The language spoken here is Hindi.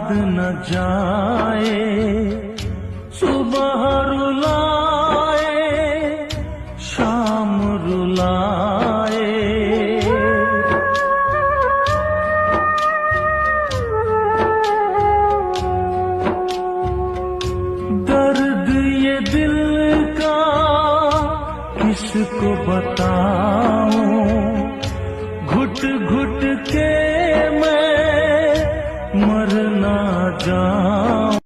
याद न जाए, सुबह रुलाए शाम रुलाए। दर्द ये दिल का किसको बताऊं, घुट घुट के मैं मर ना जाऊं।